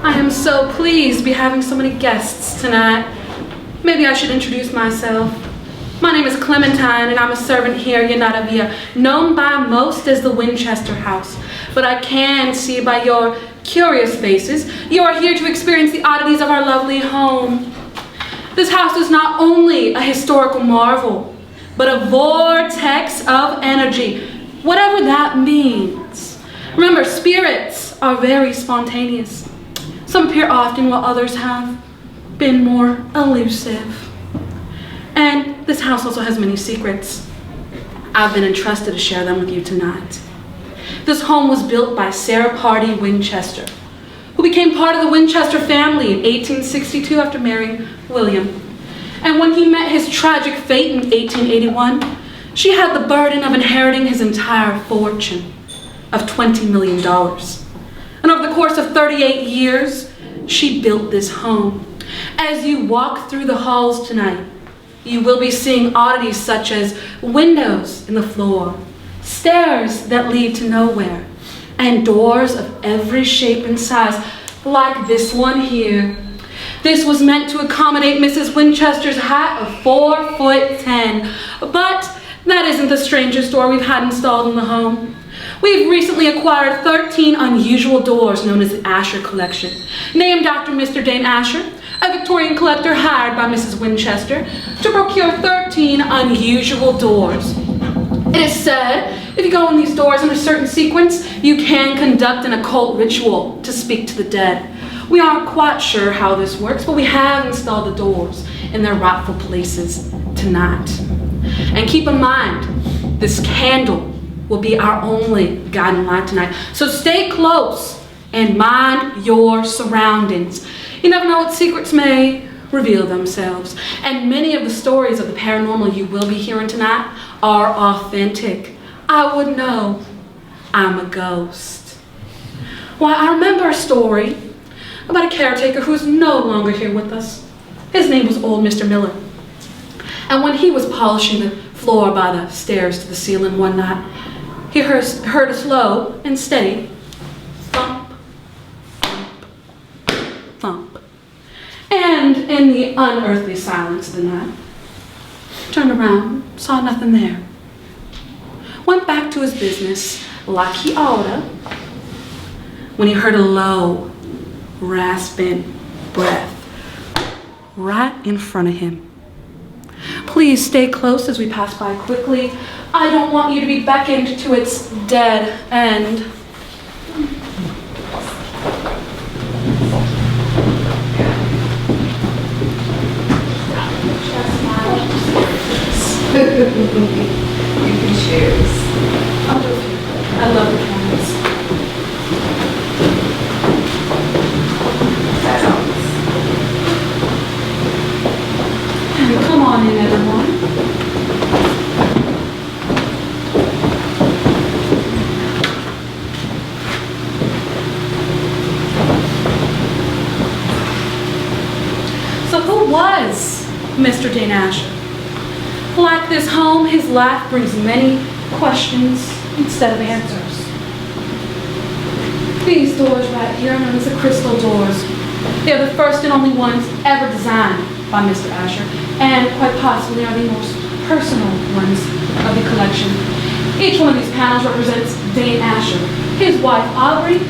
I am so pleased to be having so many guests tonight. Maybe I should introduce myself. My name is Clementine, and I'm a servant here at Yanadavia, known by most as the Winchester House. But I can see by your curious faces, you are here to experience the oddities of our lovely home. This house is not only a historical marvel, but a vortex of energy, whatever that means. Remember, spirits are very spontaneous. Some appear often while others have been more elusive. And this house also has many secrets. I've been entrusted to share them with you tonight. This home was built by Sarah Pardee Winchester, who became part of the Winchester family in 1862 after marrying William. And when he met his tragic fate in 1881, she had the burden of inheriting his entire fortune of $20 million. And over the course of 38 years, she built this home. As you walk through the halls tonight, you will be seeing oddities such as windows in the floor, stairs that lead to nowhere, and doors of every shape and size, like this one here. This was meant to accommodate Mrs. Winchester's height of 4'10", but that isn't the strangest door we've had installed in the home. We've recently acquired 13 unusual doors known as the Asher Collection, named after Mr. Dane Asher, a Victorian collector hired by Mrs. Winchester to procure 13 unusual doors. It is said, if you go in these doors in a certain sequence, you can conduct an occult ritual to speak to the dead. We aren't quite sure how this works, but we have installed the doors in their rightful places tonight. And keep in mind, this candle will be our only guiding light tonight. So stay close and mind your surroundings. You never know what secrets may reveal themselves. And many of the stories of the paranormal you will be hearing tonight are authentic. I would know. I'm a ghost. Why, I remember a story about a caretaker who's no longer here with us. His name was old Mr. Miller. And when he was polishing the floor by the stairs to the ceiling one night, he heard a slow and steady thump, thump, thump. And in the unearthly silence of the night, turned around, saw nothing there. Went back to his business like he oughta, when he heard a low, rasping breath right in front of him. Please stay close as we pass by quickly. I don't want you to be beckoned to its dead end. You can choose. I'll do a few. I love the candles. That helps. And come on in, everyone. So who was Mr. Dane Asher? Like this home, his life brings many questions instead of answers. These doors right here are known as the crystal doors. They are the first and only ones ever designed by Mr. Asher, and quite possibly are the most personal ones of the collection. Each one of these panels represents Dane Asher, his wife Aubrey,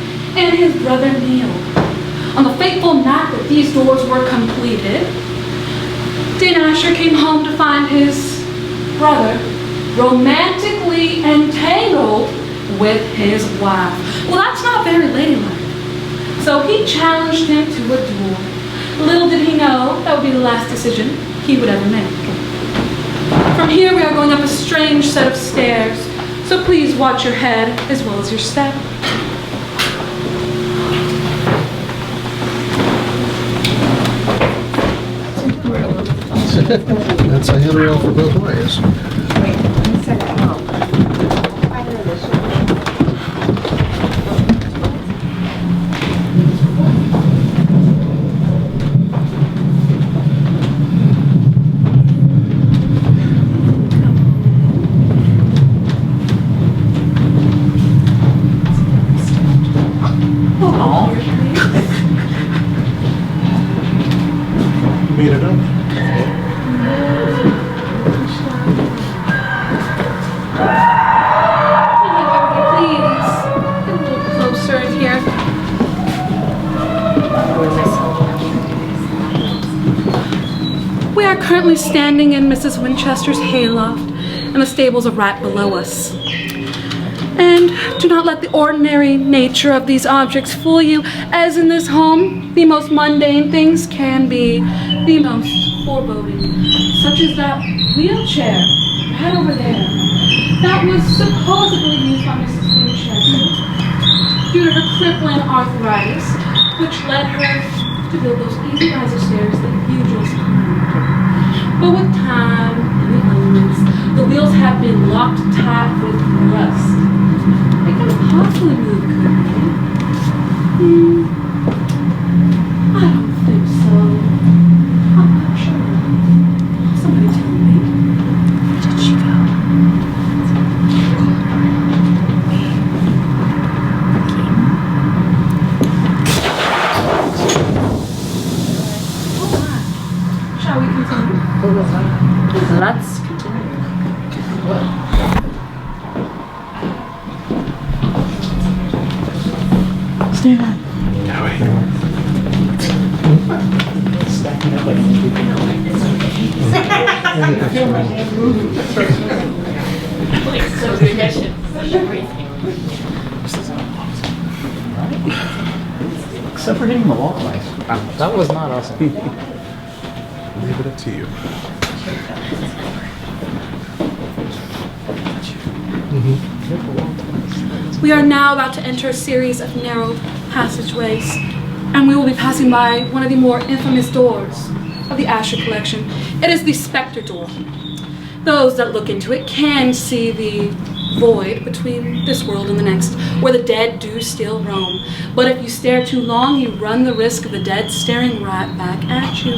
and his brother Neil. On the fateful night that these doors were completed, Dane Asher came home to find his brother romantically entangled with his wife. Well, that's not very ladylike. So he challenged him to a duel. Little did he know that would be the last decision he would ever make. From here, we are going up a strange set of stairs, so please watch your head as well as your step. That's a handrail for both ways. Wait, one second. Oh. I know this. currently standing in Mrs. Winchester's hayloft, and the stables are right below us. And do not let the ordinary nature of these objects fool you, as in this home, the most mundane things can be the most foreboding, such as that wheelchair right over there that was supposedly used by Mrs. Winchester due to her crippling arthritis, which led her to build those easy riser stairs that you just climbed. But with time and the elements, the wheels have been locked tight with rust. They couldn't possibly move, could they? I don't think so. I'm not sure. Somebody tell me. Did she go? Oh my. Shall we continue? Let's continue. Stand up. Stacking up like so tradition. Except for hitting the wall twice. That was not awesome. Leave it up to you. We are now about to enter a series of narrow passageways, and we will be passing by one of the more infamous doors of the Asher collection. It is the Specter Door. Those that look into it can see the void between this world and the next, where the dead do still roam. But if you stare too long, you run the risk of the dead staring right back at you.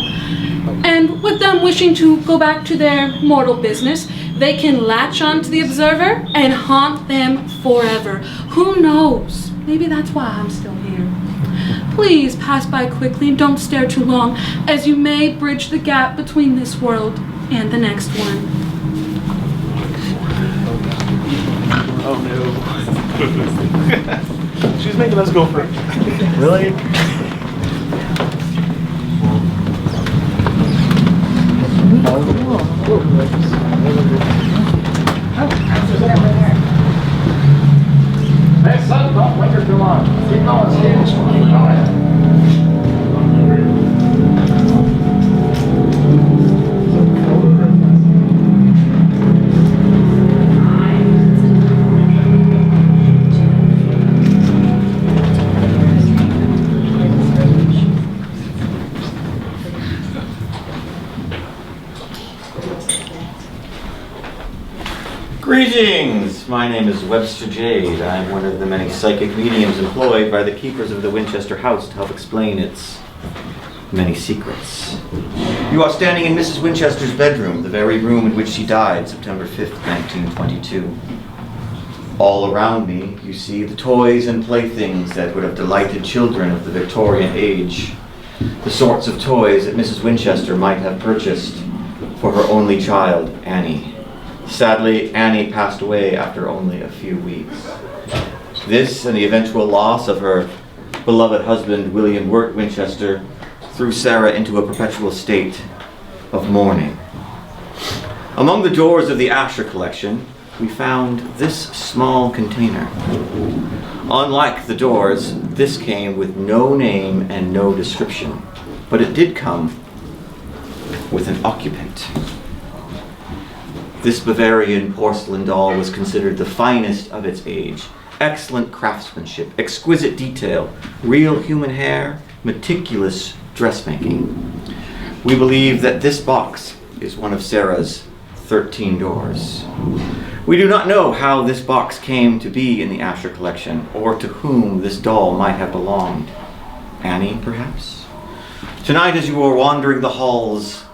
And with them wishing to go back to their mortal business, they can latch onto the observer and haunt them forever. Who knows? Maybe that's why I'm still here. Please pass by quickly and don't stare too long, as you may bridge the gap between this world and the next one. Oh no. She's making us go first. Really? Hey son, don't linger too long. Keep going, Steve. Go ahead. Greetings! My name is Webster Jade. I'm one of the many psychic mediums employed by the keepers of the Winchester House to help explain its many secrets. You are standing in Mrs. Winchester's bedroom, the very room in which she died September 5th, 1922. All around me, you see the toys and playthings that would have delighted children of the Victorian age. The sorts of toys that Mrs. Winchester might have purchased for her only child, Annie. Sadly, Annie passed away after only a few weeks. This and the eventual loss of her beloved husband, William Wirt Winchester, threw Sarah into a perpetual state of mourning. Among the doors of the Asher collection, we found this small container. Unlike the doors, this came with no name and no description, but it did come with an occupant. This Bavarian porcelain doll was considered the finest of its age. Excellent craftsmanship, exquisite detail, real human hair, meticulous dressmaking. We believe that this box is one of Sarah's 13 doors. We do not know how this box came to be in the Asher collection, or to whom this doll might have belonged. Annie, perhaps? Tonight, as you are wandering the halls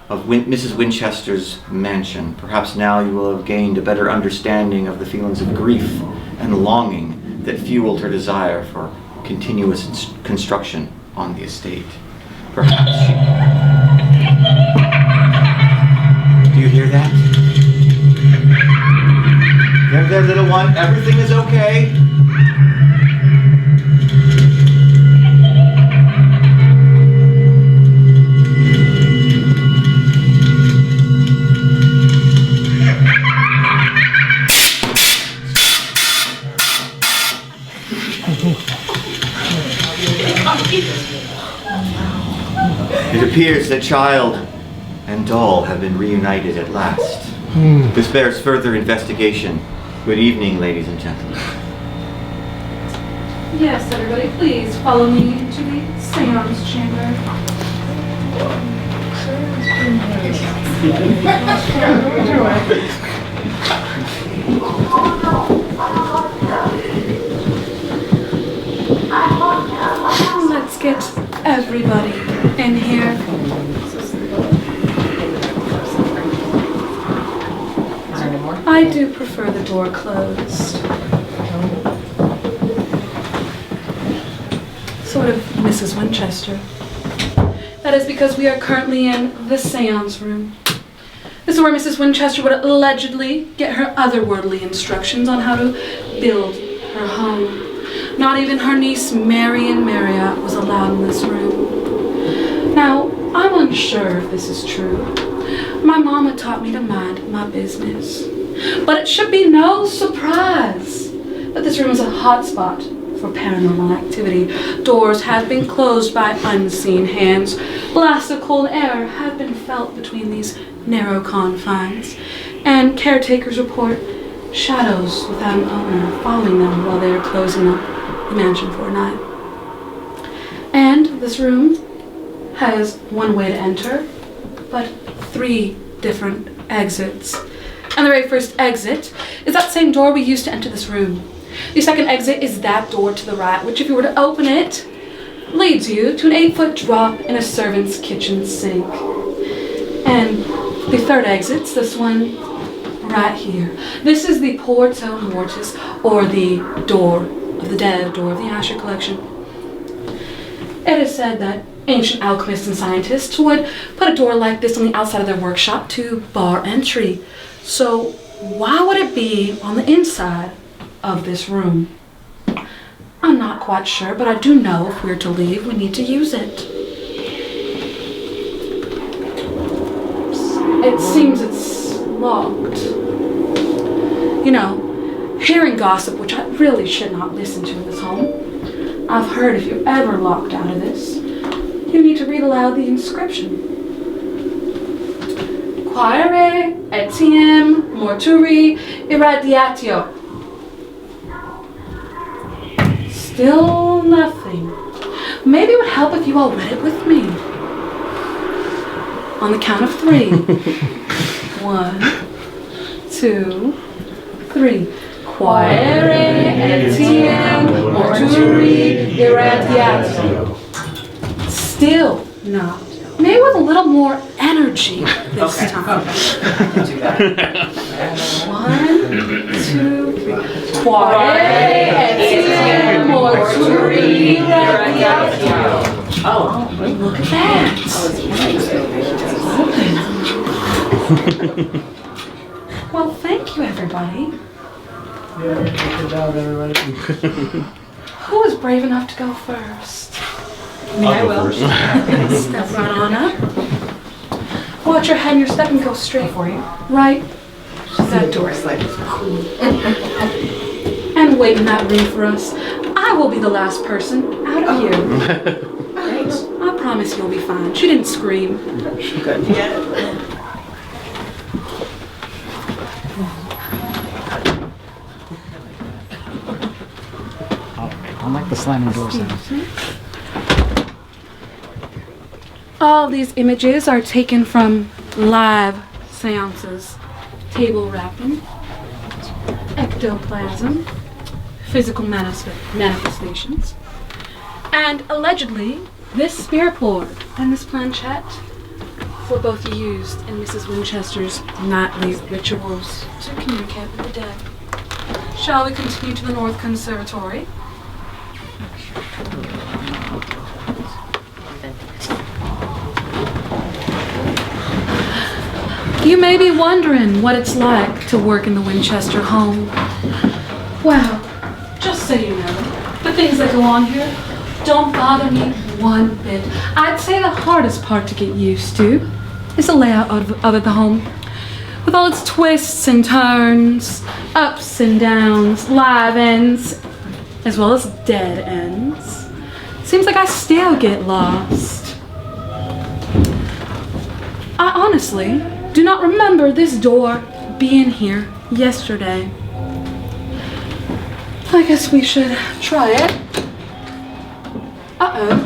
of Mrs. Winchester's mansion, perhaps now you will have gained a better understanding of the feelings of grief and longing that fueled her desire for continuous construction on the estate. Perhaps she... Do you hear that? There, little one. Everything is okay. It appears that child and doll have been reunited at last. This bears further investigation. Good evening, ladies and gentlemen. Yes, everybody, please follow me into the seance chamber. Let's get everybody in here. I do prefer the door closed. Sort of, Mrs. Winchester. That is because we are currently in the Seance Room. This is where Mrs. Winchester would allegedly get her otherworldly instructions on how to build her home. Not even her niece Marion Marriott was allowed in this room. Now, I'm unsure if this is true. My mama taught me to mind my business. But it should be no surprise that this room is a hotspot for paranormal activity. Doors have been closed by unseen hands. Blasts of cold air have been felt between these narrow confines. And caretakers report shadows without an owner following them while they are closing up the mansion for a night. And this room has one way to enter, but 3 different exits. And the very first exit is that same door we used to enter this room. The second exit is that door to the right, which if you were to open it, leads you to an 8-foot drop in a servant's kitchen sink. And the third exit's this one right here. This is the Porto Mortis, or the Door of the Dead, Door of the Asher collection. It is said that ancient alchemists and scientists would put a door like this on the outside of their workshop to bar entry. So why would it be on the inside of this room? I'm not quite sure, but I do know if we're to leave, we need to use it. It seems it's locked. You know, hearing gossip, which I really should not listen to in this home, I've heard if you're ever locked out of this, you need to read aloud the inscription. Quaere etiam morturi irradiatio. Still nothing. Maybe it would help if you all read it with me. On the count of 3. 1, 2, 3. Quaere etiam morturi irradiatio. Still not. Maybe with a little more energy this time. 1, 2, 3. Quaere etiam morturi irradiatio. Oh, look at that. Well, thank you, everybody. Good job, everybody. Who is brave enough to go first? Me, I will. Step right on up. Watch your head and your step and go straight for you. Right? That door's like and wait in that room for us. I will be the last person out of here. Thanks. I promise you'll be fine. She didn't scream. Good. Yeah. I like the slamming door sounds. All these images are taken from live seances, table wrapping, ectoplasm, physical manifestations, and allegedly this spirit board and this planchette were both used in Mrs. Winchester's nightly rituals to communicate with the dead. Shall we continue to the North Conservatory? You may be wondering what it's like to work in the Winchester home. Well, just so you know, the things that go on here don't bother me one bit. I'd say the hardest part to get used to is the layout of the home. With all its twists and turns, ups and downs, live ends, as well as dead ends. Seems like I still get lost. I honestly do not remember this door being here yesterday. I guess we should try it. Uh-oh.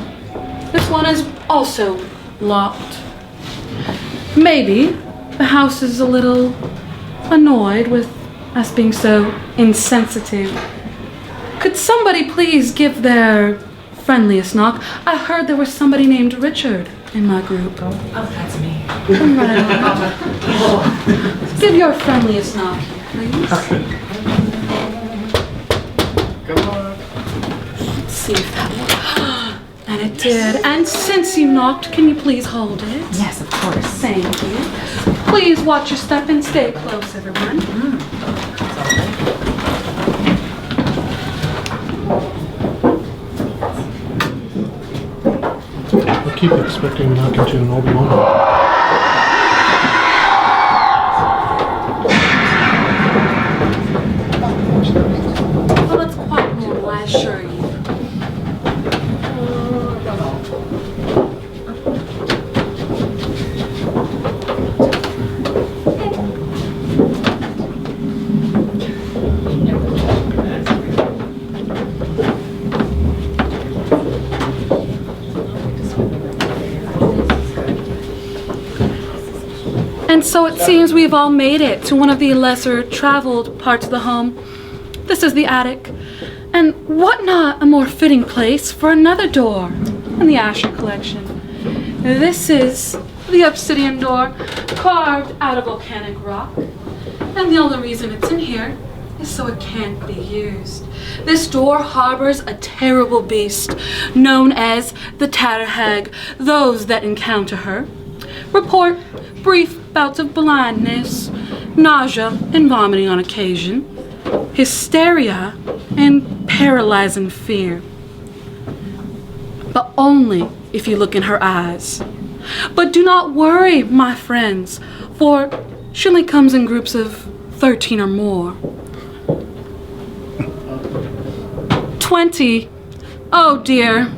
This one is also locked. Maybe the house is a little annoyed with us being so insensitive. Could somebody please give their friendliest knock? I heard there was somebody named Richard in my group. Oh, that's me. Come right on. Give your friendliest knock, please. Come on. Let's see if that works. And it did. And since you knocked, can you please hold it? Yes, of course. Thank you. Please watch your step and stay close, everyone. I keep expecting to knock into an Obi-Wan. Well, that's quite normal, I assure you. And so it seems we've all made it to one of the lesser traveled parts of the home. This is the attic. And what not a more fitting place for another door in the Asher collection. This is the obsidian door carved out of volcanic rock. And the only reason it's in here is so it can't be used. This door harbors a terrible beast known as the Tatterhag. Those that encounter her report brief bouts of blindness, nausea and vomiting on occasion, hysteria and paralyzing fear. But only if you look in her eyes. But do not worry, my friends, for she only comes in groups of 13 or more. 20. Oh dear.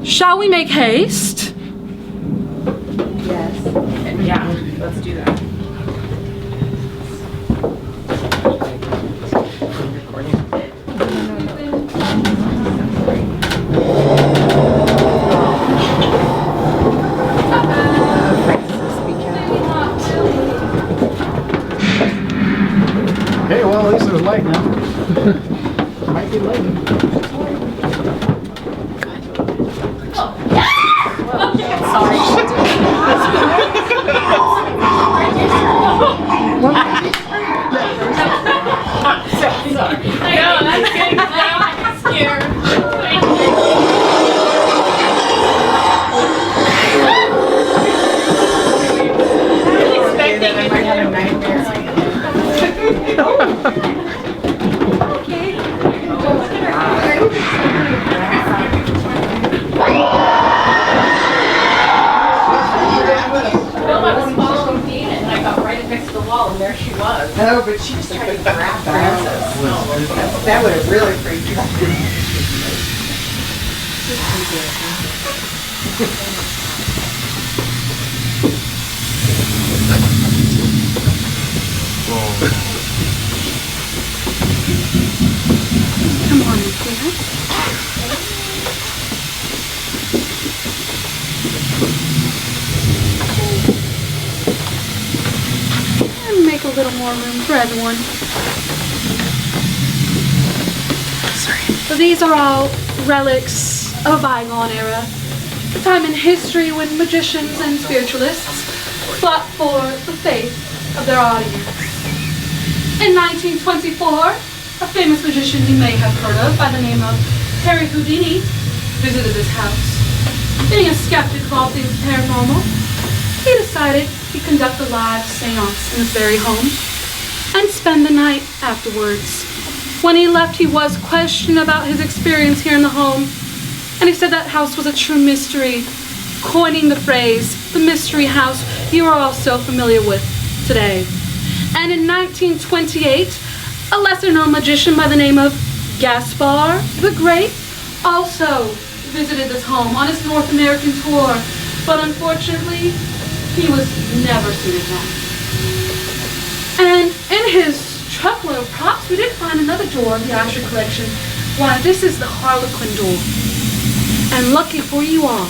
Shall we make haste? Yes. Yeah, let's do that. Hey, well, at least there's light now. Might be light. No, but she was trying to grab Francis. That would have really freaked her out. Come on, sweetheart. And make a little more room for everyone. So these are all relics of a bygone era, a time in history when magicians and spiritualists fought for the faith of their audience. In 1924, a famous magician you may have heard of by the name of Harry Houdini visited this house. Being a skeptic of all things paranormal, he decided he'd conduct a live seance in this very home and spend the night afterwards. When he left, he was questioned about his experience here in the home, and he said that house was a true mystery, coining the phrase, the mystery house you are all so familiar with today. And in 1928, a lesser-known magician by the name of Gaspar the Great also visited this home on his North American tour, but unfortunately, he was never seen again. And in his truckload of props, we did find another door in the Asher collection. Why, this is the Harlequin Dual. And lucky for you all,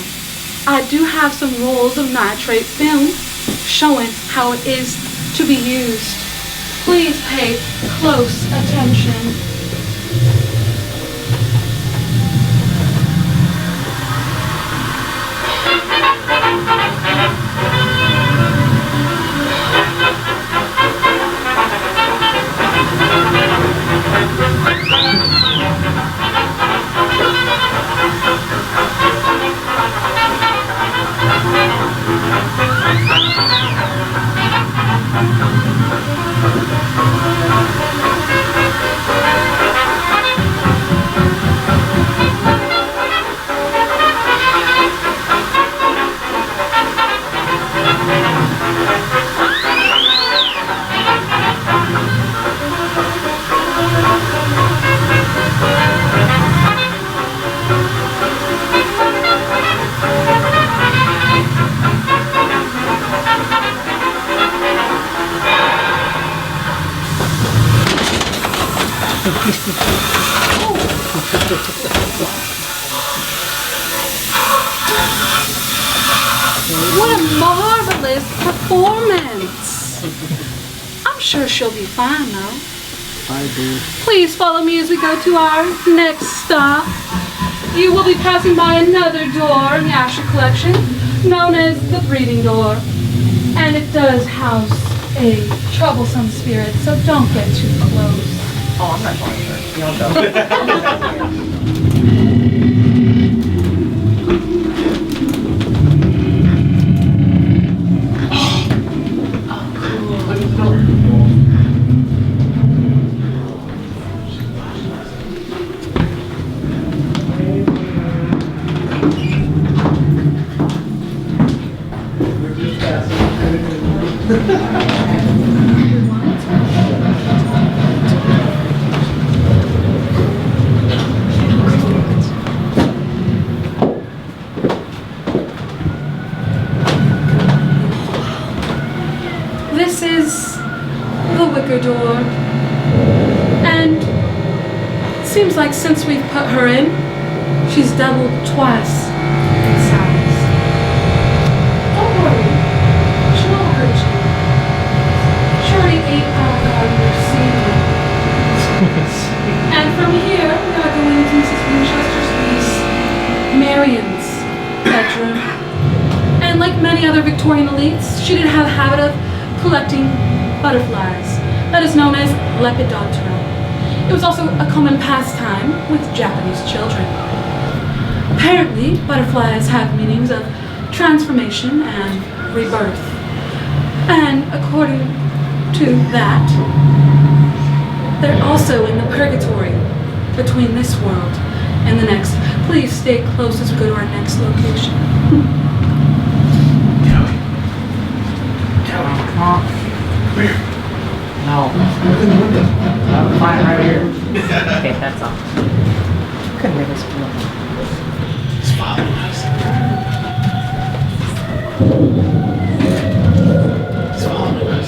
I do have some rolls of nitrate film showing how it is to be used. Please pay close attention. What a marvelous performance! I'm sure she'll be fine though. I do. Please follow me as we go to our next stop. You will be passing by another door in the Asher collection, known as the breeding door. And it does house a troublesome spirit, so don't get too close. Oh, I'm not going there. You'll go. This is the wicker door, and it seems like since we've put her in, she's doubled twice in size. Don't worry, she won't hurt you. She already ate out of your seed. And from here, we are going into Mrs. Winchester's niece, Marion's bedroom. And like many other Victorian elites, she did have a habit of collecting butterflies, that is known as Leopard Dog. It was also a common pastime with Japanese children. Apparently, butterflies have meanings of transformation and rebirth. And according to that, they're also in the purgatory between this world and the next. Please stay close as we go to our next location. Come on. No. I'm fine right here. Okay, that's all. Couldn't hear this one. It's following us. It's following us.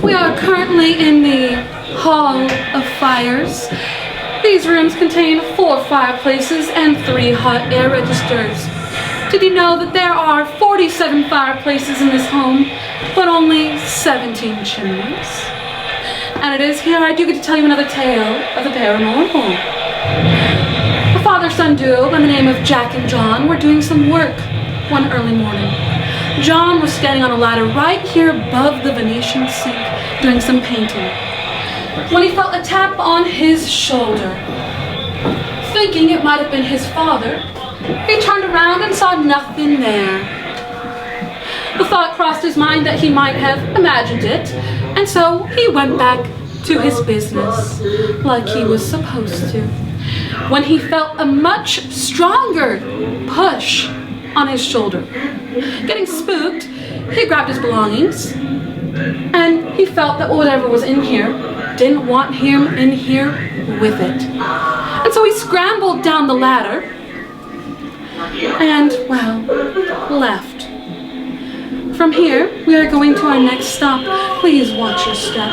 We are currently in the Hall of Fires. These rooms contain 4 fireplaces and 3 hot air registers. Did you know that there are 47 fireplaces in this home, but only 17 chimneys? And it is here I do get to tell you another tale of the paranormal. A father-son duo by the name of Jack and John were doing some work one early morning. John was standing on a ladder right here above the Venetian sink doing some painting. when he felt a tap on his shoulder. Thinking it might have been his father, he turned around and saw nothing there. The thought crossed his mind that he might have imagined it, and so he went back to his business like he was supposed to. When he felt a much stronger push on his shoulder. Getting spooked, he grabbed his belongings, and he felt that whatever was in here didn't want him in here with it. And so he scrambled down the ladder and, well, left. From here, we are going to our next stop. Please watch your step.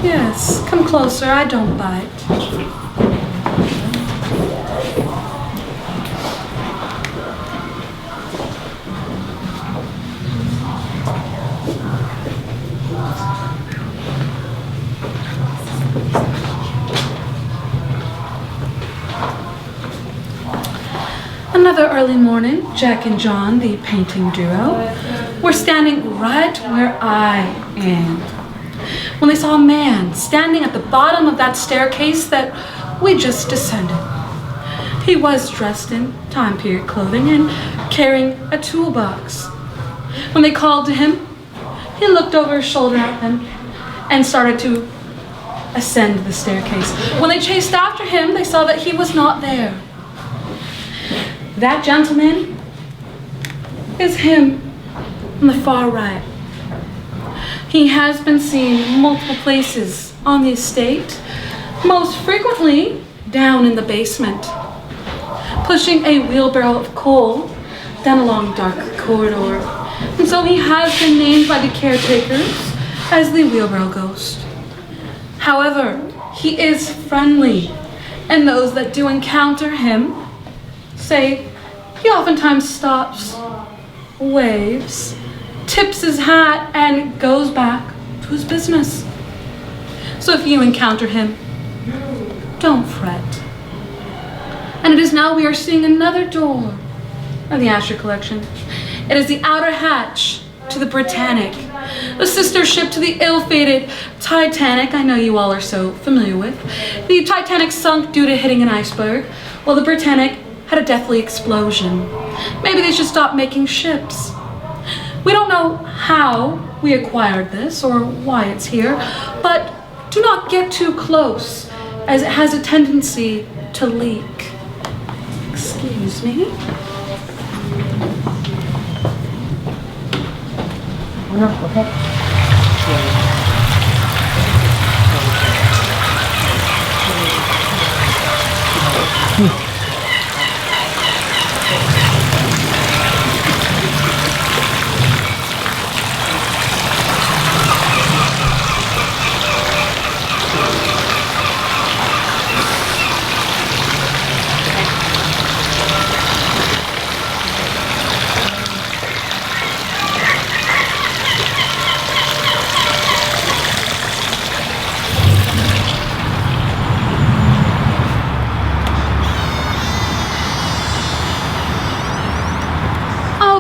Yes, come closer, I don't bite. Another early morning, Jack and John, the painting duo, were standing right where I am when they saw a man standing at the bottom of that staircase that we just descended. He was dressed in time period clothing and carrying a toolbox. When they called to him, he looked over his shoulder at them and started to ascend the staircase. When they chased after him, they saw that he was not there. That gentleman is him on the far right. He has been seen multiple places on the estate, most frequently down in the basement, pushing a wheelbarrow of coal down a long dark corridor. And so he has been named by the caretakers as the Wheelbarrow Ghost. However, he is friendly, and those that do encounter him say he oftentimes stops, waves, tips his hat, and goes back to his business. So if you encounter him, don't fret. And it is now we are seeing another door of the Asher collection. It is the outer hatch to the Britannic, the sister ship to the ill-fated Titanic I know you all are so familiar with. The Titanic sunk due to hitting an iceberg, while the Britannic had a deathly explosion. Maybe they should stop making ships. We don't know how we acquired this or why it's here, but do not get too close, as it has a tendency to leak. Excuse me. No, go ahead.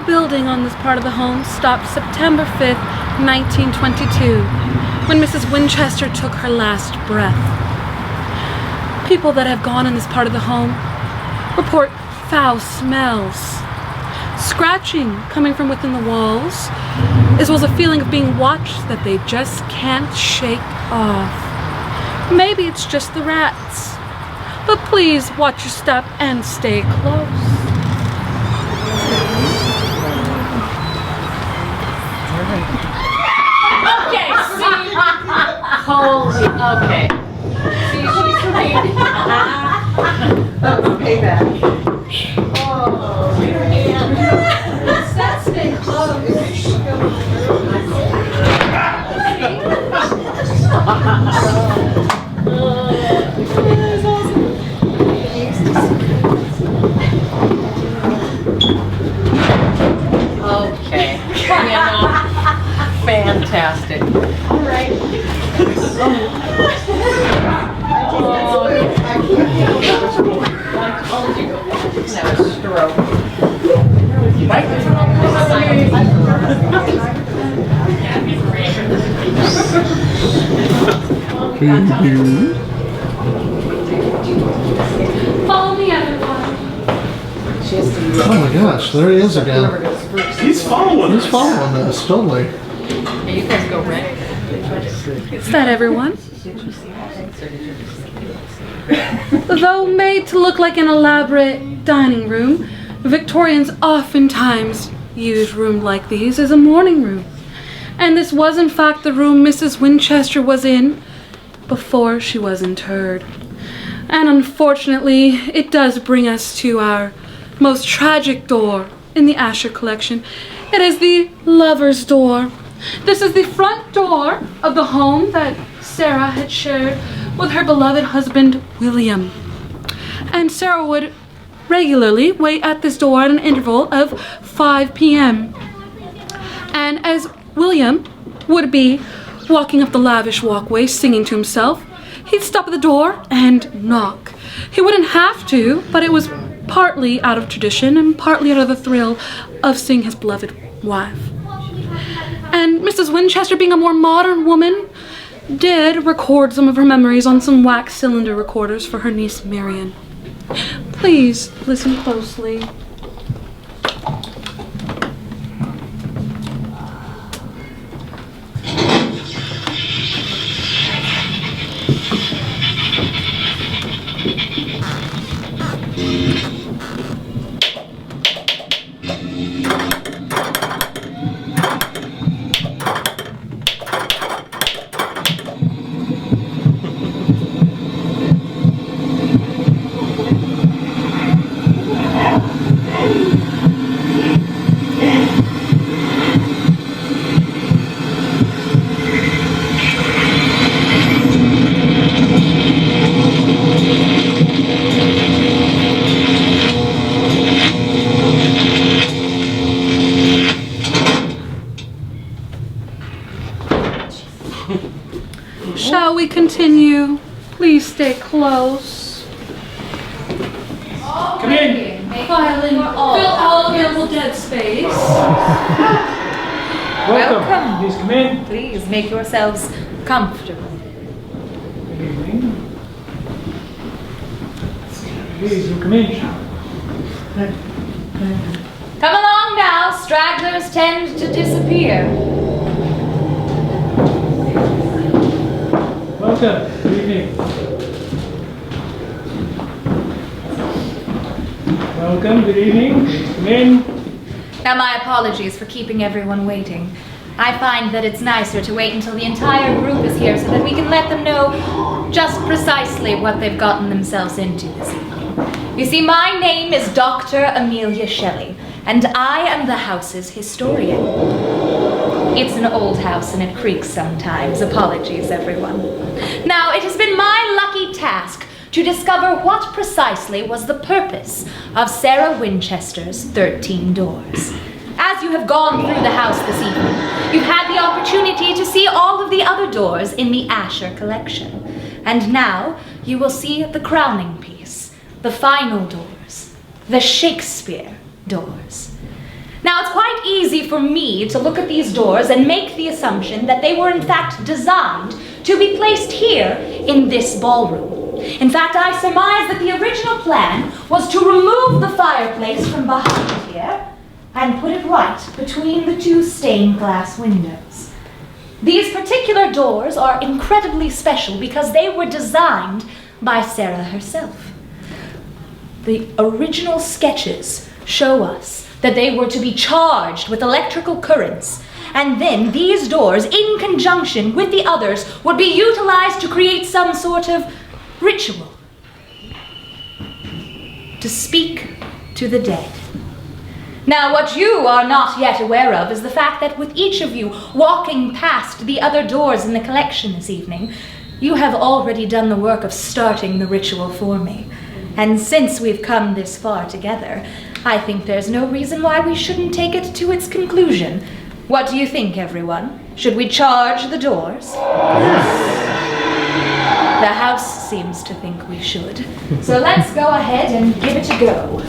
Building on this part of the home stopped September 5th, 1922, when Mrs. Winchester took her last breath. People that have gone in this part of the home report foul smells, scratching coming from within the walls, as well as a feeling of being watched that they just can't shake off. Maybe it's just the rats, but please watch your step and stay close. Okay, see. Holy, okay. See, she's great. That was payback. Stay close. Fantastic. All right. Follow me, everyone. Oh my gosh, there he is again. He's following He's following us, totally. Hey, you guys go right. Is that everyone? Though made to look like an elaborate dining room, Victorians oftentimes used rooms like these as a morning room. And this was in fact the room Mrs. Winchester was in before she was interred. And unfortunately, it does bring us to our most tragic door in the Asher collection. It is the Lover's Door. This is the front door of the home that Sarah had shared with her beloved husband, William. And Sarah would regularly wait at this door at an interval of 5 p.m. And as William would be walking up the lavish walkway singing to himself, he'd stop at the door and knock. He wouldn't have to, but it was partly out of tradition and partly out of the thrill of seeing his beloved wife. And Mrs. Winchester, being a more modern woman, did record some of her memories on some wax cylinder recorders for her niece Marion. Please listen closely. Shall we continue? Please stay close. Come in. Filing all available dead space. Welcome. Please come in. Please make yourselves comfortable. Good evening. Please, you come in. Come along now, stragglers tend to disappear. Welcome. Good evening. Welcome. Good evening. Please come in. Now my apologies for keeping everyone waiting. I find that it's nicer to wait until the entire group is here so that we can let them know just precisely what they've gotten themselves into this evening. You see, my name is Dr. Amelia Shelley, and I am the house's historian. It's an old house and it creaks sometimes. Apologies, everyone. Now, it has been my lucky task to discover what precisely was the purpose of Sarah Winchester's 13 doors. As you have gone through the house this evening, you've had the opportunity to see all of the other doors in the Asher collection. And now you will see the crowning piece, the final doors, the Shakespeare Doors. Now, it's quite easy for me to look at these doors and make the assumption that they were in fact designed to be placed here in this ballroom. In fact, I surmise that the original plan was to remove the fireplace from behind here and put it right between the two stained glass windows. These particular doors are incredibly special because they were designed by Sarah herself. The original sketches show us that they were to be charged with electrical currents, and then these doors, in conjunction with the others, would be utilized to create some sort of ritual, to speak to the dead. Now, what you are not yet aware of is the fact that with each of you walking past the other doors in the collection this evening, you have already done the work of starting the ritual for me. And since we've come this far together, I think there's no reason why we shouldn't take it to its conclusion. What do you think, everyone? Should we charge the doors? The house seems to think we should. So let's go ahead and give it a go.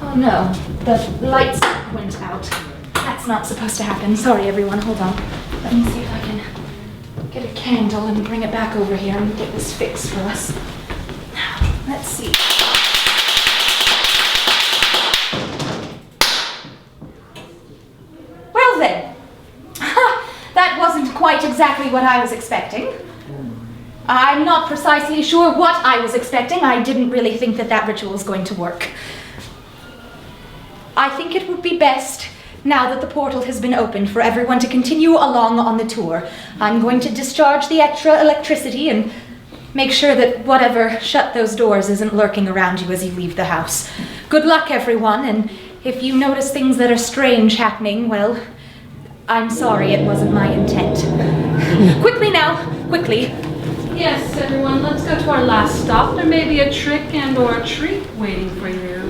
Oh no, the lights went out. That's not supposed to happen. Sorry everyone, hold on. Let me see if I can get a candle and bring it back over here and get this fixed for us. Let's see. Well then, that wasn't quite exactly what I was expecting. I'm not precisely sure what I was expecting. I didn't really think that that ritual was going to work. I think it would be best, now that the portal has been opened, for everyone to continue along on the tour. I'm going to discharge the extra electricity and make sure that whatever shut those doors isn't lurking around you as you leave the house. Good luck, everyone, and if you notice things that are strange happening, well, I'm sorry, it wasn't my intent. Quickly now, quickly. Yes, everyone, let's go to our last stop. There may be a trick and or a treat waiting for you.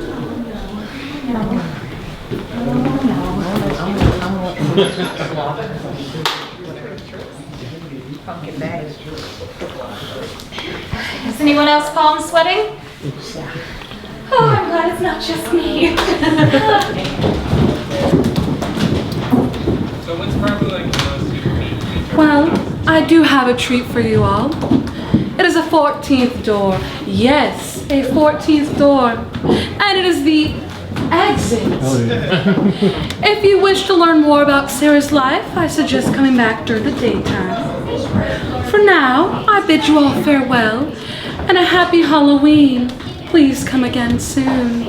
Pumpkin bag. Is anyone else palm sweating? Oh, I'm glad it's not just me. So what's probably like the most super Well, I do have a treat for you all. It is a 14th door. Yes, a 14th door. And it is the exit. Oh, yeah. If you wish to learn more about Sarah's life, I suggest coming back during the daytime. For now, I bid you all farewell and a happy Halloween. Please come again soon.